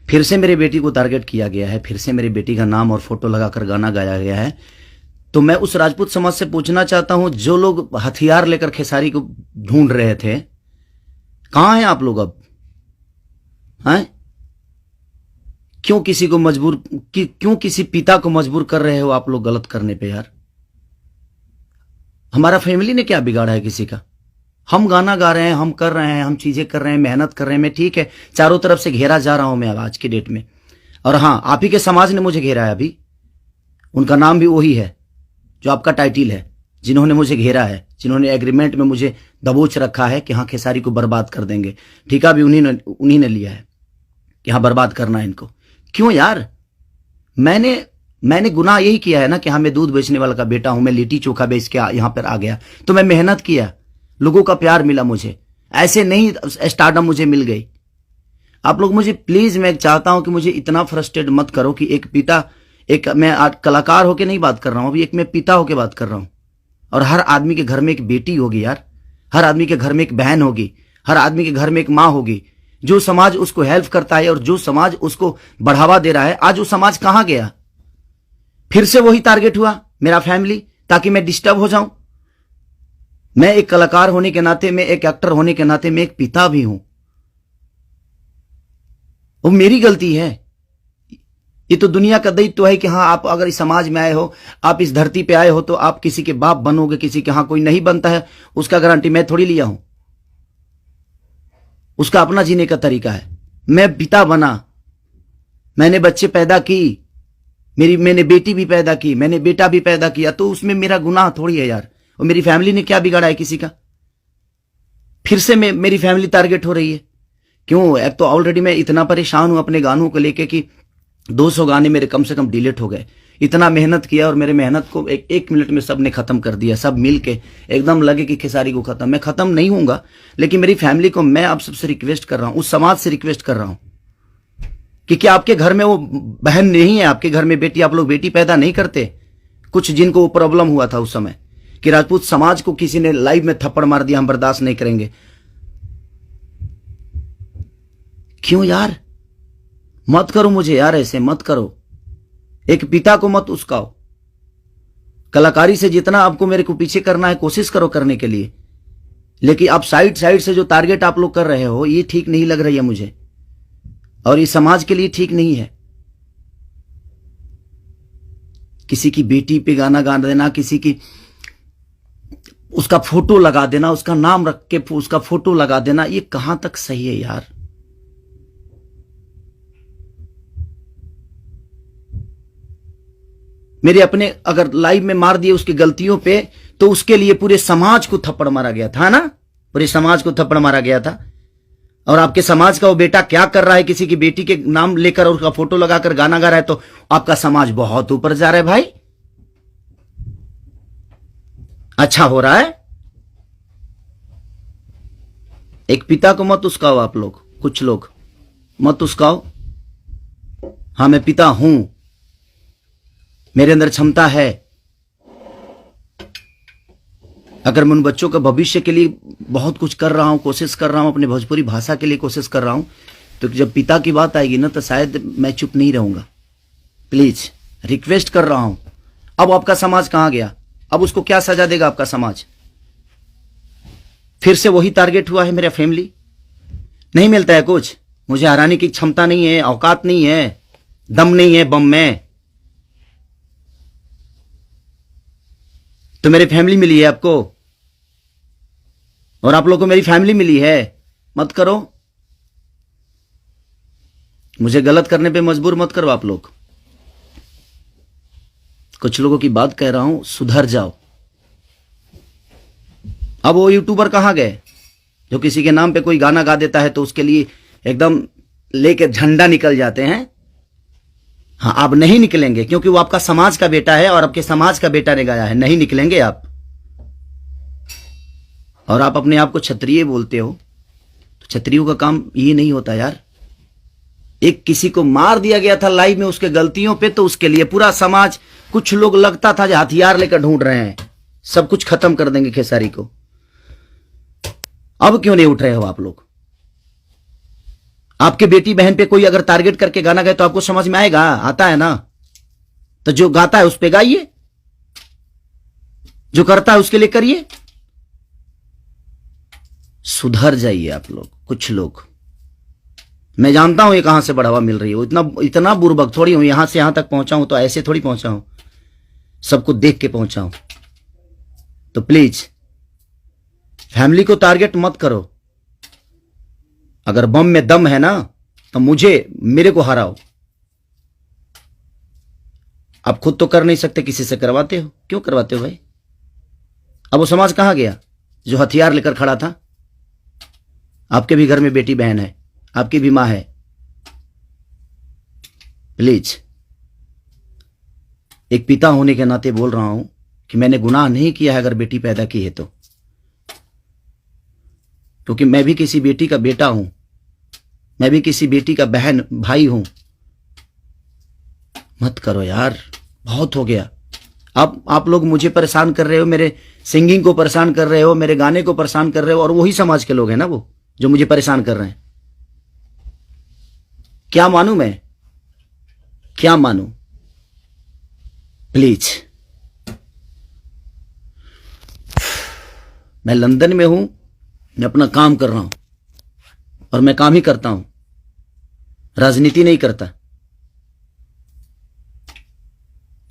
फिर से मेरी बेटी को टारगेट किया गया है, फिर से मेरी बेटी का नाम और फोटो लगाकर गाना गाया गया है। तो मैं उस राजपूत समाज से पूछना चाहता हूं, जो लोग हथियार लेकर खेसारी को ढूंढ रहे थे, कहां हैं आप लोग अब? हैं? क्यों किसी को मजबूर क्यों किसी पिता को मजबूर कर रहे हो आप लोग गलत करने पे यार? हमारा फैमिली ने क्या बिगाड़ा है किसी का? हम गाना गा रहे हैं, हम कर रहे हैं, हम चीजें कर रहे हैं, मेहनत कर रहे हैं। मैं ठीक है, चारों तरफ से घेरा जा रहा हूं मैं आज की डेट में। और हां, आप ही के समाज ने मुझे घेरा है अभी। उनका नाम भी वही है जो आपका टाइटिल है, जिन्होंने मुझे घेरा है, जिन्होंने एग्रीमेंट में मुझे दबोच रखा है कि हाँ खेसारी को बर्बाद कर देंगे। ठेका भी उन्हीं ने लिया है कि हाँ बर्बाद करना है इनको। क्यों यार? मैंने गुनाह यही किया है ना कि हाँ मैं दूध बेचने वाला का बेटा हूं, मैं लिट्टी चोखा बेच के यहां पर आ गया, तो मैं मेहनत किया, लोगों का प्यार मिला मुझे। ऐसे नहीं स्टारडम मुझे मिल गई। आप लोग मुझे प्लीज, मैं चाहता हूं कि मुझे इतना फ्रस्ट्रेट मत करो कि एक पिता, मैं आज कलाकार होके नहीं बात कर रहा हूं, अभी एक मैं पिता होके बात कर रहा हूं। और हर आदमी के घर में एक बेटी होगी यार, हर आदमी के घर में एक बहन होगी, हर आदमी के घर में एक माँ होगी। जो समाज उसको हेल्प करता है और जो समाज उसको बढ़ावा दे रहा है, आज वो समाज कहां गया? फिर से वही टारगेट हुआ, मेरा फैमिली, ताकि मैं डिस्टर्ब हो जाऊं। मैं एक कलाकार होने के नाते, मैं एक एक्टर होने के नाते, मैं एक पिता भी हूं। वो मेरी गलती है। ये तो दुनिया का दायित्व है कि हाँ आप अगर इस समाज में आए हो, आप इस धरती पे आए हो, तो आप किसी के बाप बनोगे, किसी के। हाँ कोई नहीं बनता है उसका गारंटी मैं थोड़ी लिया हूं, उसका अपना जीने का तरीका है। मैं पिता बना, मैंने बच्चे पैदा की, मैंने बेटी भी पैदा की, मैंने बेटा भी पैदा किया, तो उसमें मेरा गुनाह थोड़ी है यार। और मेरी फैमिली ने क्या बिगाड़ा है किसी का? फिर से मेरी फैमिली टारगेट हो रही है। क्यों? एक तो ऑलरेडी मैं इतना परेशान हूं अपने गानों को लेके कि 200 गाने मेरे कम से कम डिलीट हो गए। इतना मेहनत किया और मेरे मेहनत को एक मिनट में सबने खत्म कर दिया। सब मिलके एकदम लगे कि खेसारी को खत्म। मैं खत्म नहीं होऊंगा, लेकिन मेरी फैमिली को मैं आप सबसे रिक्वेस्ट कर रहा हूं, उस समाज से रिक्वेस्ट कर रहा हूं कि क्या आपके घर में वो बहन नहीं है? आपके घर में बेटी, आप लोग बेटी पैदा नहीं करते? कुछ जिनको वो प्रॉब्लम हुआ था उस समय कि राजपूत समाज को किसी ने लाइव में थप्पड़ मार दिया, हम बर्दाश्त नहीं करेंगे। क्यों यार? मत करो मुझे यार, ऐसे मत करो। एक पिता को मत उस्काओ। कलाकारी से जितना आपको मेरे को पीछे करना है, कोशिश करो करने के लिए, लेकिन आप साइड से जो टारगेट आप लोग कर रहे हो, ये ठीक नहीं लग रही है मुझे, और ये समाज के लिए ठीक नहीं है। किसी की बेटी पे गाना गा देना, किसी की उसका फोटो लगा देना, उसका नाम रख के उसका फोटो लगा देना, ये कहां तक सही है यार? मेरे अपने अगर लाइव में मार दिए उसकी गलतियों पे, तो उसके लिए पूरे समाज को थप्पड़ मारा गया था ना, पूरे समाज को थप्पड़ मारा गया था। और आपके समाज का वो बेटा क्या कर रहा है? किसी की बेटी के नाम लेकर और उसका फोटो लगाकर गाना गा रहा है, तो आपका समाज बहुत ऊपर जा रहा है भाई। अच्छा हो रहा है। एक पिता को मत उस्काओ आप लोग, कुछ लोग मत उस्काओ। हाँ मैं पिता हूं, मेरे अंदर क्षमता है। अगर मैं उन बच्चों का भविष्य के लिए बहुत कुछ कर रहा हूं, कोशिश कर रहा हूं, अपने भोजपुरी भाषा के लिए कोशिश कर रहा हूं, तो जब पिता की बात आएगी ना, तो शायद मैं चुप नहीं रहूंगा। प्लीज रिक्वेस्ट कर रहा हूं। अब आपका समाज कहां गया? अब उसको क्या सजा देगा आपका समाज? फिर से वही टारगेट हुआ है मेरा फैमिली। नहीं मिलता है कुछ, मुझे हराने की क्षमता नहीं है, औकात नहीं है, दम नहीं है बम में, तो मेरी फैमिली मिली है आपको, और आप लोगों को मेरी फैमिली मिली है। मत करो मुझे, गलत करने पे मजबूर मत करो आप लोग। कुछ लोगों की बात कह रहा हूं, सुधर जाओ। अब वो यूट्यूबर कहां गए जो किसी के नाम पे कोई गाना गा देता है तो उसके लिए एकदम लेके झंडा निकल जाते हैं? हाँ आप नहीं निकलेंगे, क्योंकि वो आपका समाज का बेटा है और आपके समाज का बेटा ने गाया है। नहीं निकलेंगे आप। और आप अपने आप को क्षत्रिय बोलते हो, तो क्षत्रियों का काम ये नहीं होता यार। एक किसी को मार दिया गया था लाइव में उसके गलतियों पे, तो उसके लिए पूरा समाज, कुछ लोग लगता था जो हथियार लेकर ढूंढ रहे हैं, सब कुछ खत्म कर देंगे खेसारी को। अब क्यों नहीं उठ रहे हो आप लोग? आपके बेटी बहन पे कोई अगर टारगेट करके गाना गाए तो आपको समझ में आएगा? आता है ना? तो जो गाता है उस पे गाइए, जो करता है उसके लिए करिए। सुधर जाइए आप लोग, कुछ लोग। मैं जानता हूं ये कहां से बढ़ावा मिल रही है, इतना बुर्बक थोड़ी हूं। यहां से यहां तक पहुंचा हूं तो ऐसे थोड़ी पहुंचा हूं, सबको देख के पहुंचा हूं। तो प्लीज फैमिली को टारगेट मत करो। अगर बम में दम है ना तो मेरे को हराओ। आप खुद तो कर नहीं सकते, किसी से करवाते हो। क्यों करवाते हो भाई? अब वो समाज कहां गया जो हथियार लेकर खड़ा था? आपके भी घर में बेटी बहन है, आपकी भी मां है। प्लीज, एक पिता होने के नाते बोल रहा हूं कि मैंने गुनाह नहीं किया है अगर बेटी पैदा की है तो, क्योंकि मैं भी किसी बेटी का बेटा हूं, मैं भी किसी बेटी का बहन भाई हूं। मत करो यार, बहुत हो गया। आप लोग मुझे परेशान कर रहे हो, मेरे सिंगिंग को परेशान कर रहे हो, मेरे गाने को परेशान कर रहे हो, और वही समाज के लोग हैं ना वो जो मुझे परेशान कर रहे हैं। क्या मानूं मैं? क्या मानूं? प्लीज, मैं लंदन में हूं, मैं अपना काम कर रहा हूं और मैं काम ही करता हूं, राजनीति नहीं करता।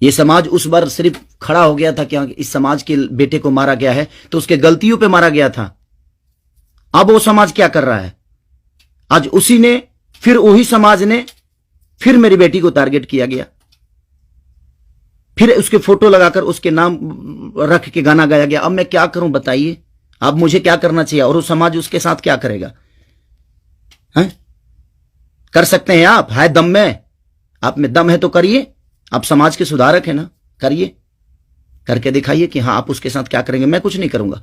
ये समाज उस बार सिर्फ खड़ा हो गया था कि इस समाज के बेटे को मारा गया है तो उसके गलतियों पे मारा गया था। अब वो समाज क्या कर रहा है? आज उसी ने, फिर वही समाज ने, फिर मेरी बेटी को टारगेट किया गया, फिर उसके फोटो लगाकर उसके नाम रख के गाना गाया गया। अब मैं क्या करूं बताइए? अब मुझे क्या करना चाहिए और वो समाज उसके साथ क्या करेगा? हैं? कर सकते हैं आप? है दम में? आप में दम है तो करिए। आप समाज के सुधारक है ना, करिए, करके दिखाइए कि हाँ आप उसके साथ क्या करेंगे। मैं कुछ नहीं करूंगा,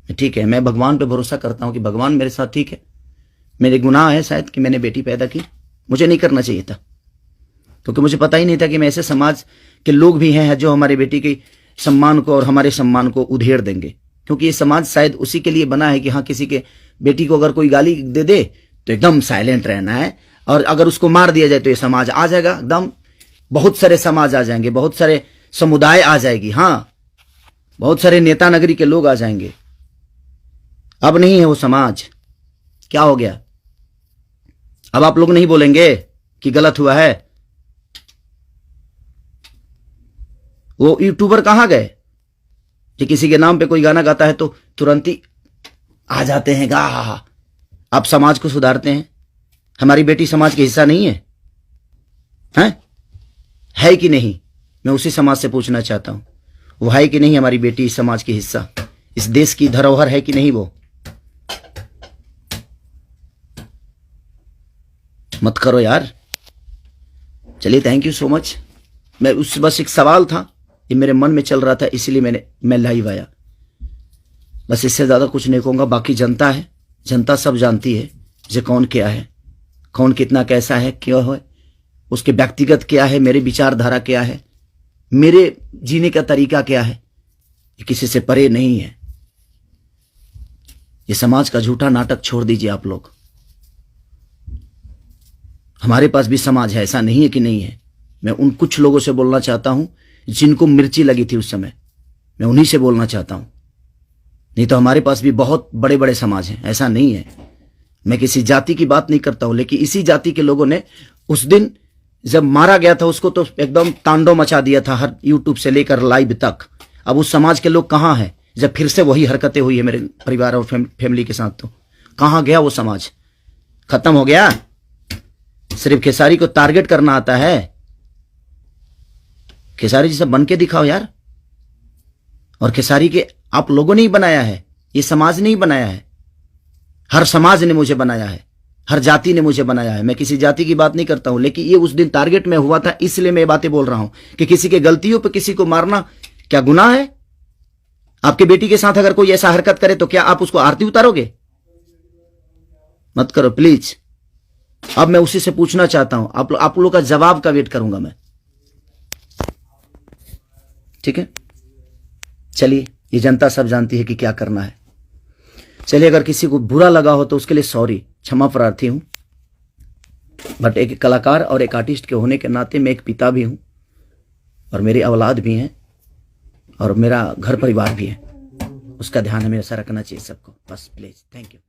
ठीक है। मैं भगवान पे भरोसा करता हूं कि भगवान मेरे साथ ठीक है। मेरे गुनाह है शायद कि मैंने बेटी पैदा की, मुझे नहीं करना चाहिए था, क्योंकि मुझे पता ही नहीं था कि मैं ऐसे समाज के लोग भी हैं जो हमारे बेटी के सम्मान को और हमारे सम्मान को उधेड़ देंगे। क्योंकि ये समाज शायद उसी के लिए बना है कि हाँ किसी के बेटी को अगर कोई गाली दे दे तो एकदम साइलेंट रहना है, और अगर उसको मार दिया जाए तो ये समाज आ जाएगा एकदम। बहुत सारे समाज आ जाएंगे, बहुत सारे समुदाय आ जाएगी, हाँ बहुत सारे नेता नगरी के लोग आ जाएंगे। अब नहीं है वो समाज। क्या हो गया? अब आप लोग नहीं बोलेंगे कि गलत हुआ है? वो यूट्यूबर कहां गए कि किसी के नाम पे कोई गाना गाता है तो तुरंत ही आ जाते हैं गा? आप समाज को सुधारते हैं। हमारी बेटी समाज का हिस्सा नहीं है? है कि नहीं? मैं उसी समाज से पूछना चाहता हूं, वो है कि नहीं हमारी बेटी इस समाज की हिस्सा, इस देश की धरोहर है कि नहीं? वो मत करो यार। चलिए, थैंक यू सो मच। मैं बस एक सवाल था, ये मेरे मन में चल रहा था, इसीलिए मैं लाइव आया। बस इससे ज्यादा कुछ नहीं कहूंगा। बाकी जनता है, जनता सब जानती है जो कौन क्या है, कौन कितना कैसा है, क्यों है, उसके व्यक्तिगत क्या है, मेरे विचारधारा क्या है, मेरे जीने का तरीका क्या है, ये किसी से परे नहीं है। ये समाज का झूठा नाटक छोड़ दीजिए आप लोग। हमारे पास भी समाज है, ऐसा नहीं है कि नहीं है। मैं उन कुछ लोगों से बोलना चाहता हूं जिनको मिर्ची लगी थी उस समय, मैं उन्हीं से बोलना चाहता हूं। नहीं तो हमारे पास भी बहुत बड़े बड़े समाज हैं, ऐसा नहीं है। मैं किसी जाति की बात नहीं करता हूं, लेकिन इसी जाति के लोगों ने उस दिन जब मारा गया था उसको तो एकदम तांडव मचा दिया था, हर यूट्यूब से लेकर लाइव तक। अब उस समाज के लोग कहां हैं जब फिर से वही हरकतें हुई है मेरे परिवार और फैमिली के साथ? तो कहां गया वो समाज? खत्म हो गया? सिर्फ खेसारी को टारगेट करना आता है? खेसारी जी सब बन के दिखाओ यार। और खेसारी के आप लोगों ने ही बनाया है, ये समाज ने ही बनाया है। हर समाज ने मुझे बनाया है, हर जाति ने मुझे बनाया है। मैं किसी जाति की बात नहीं करता हूं, लेकिन ये उस दिन टारगेट में हुआ था, इसलिए मैं बातें बोल रहा हूं कि किसी के गलतियों पर किसी को मारना क्या गुनाह है? आपके बेटी के साथ अगर कोई ऐसा हरकत करे तो क्या आप उसको आरती उतारोगे? मत करो प्लीज। अब मैं उसी से पूछना चाहता हूं, आप लोगों का जवाब का वेट करूंगा मैं, ठीक है? चलिए, ये जनता सब जानती है कि क्या करना है। चलिए, अगर किसी को बुरा लगा हो तो उसके लिए सॉरी। क्षमा प्रार्थी हूँ, बट एक कलाकार और एक आर्टिस्ट के होने के नाते मैं एक पिता भी हूँ और मेरी औलाद भी हैं और मेरा घर परिवार भी है, उसका ध्यान हमेशा रखना चाहिए सबको। बस प्लीज, थैंक यू।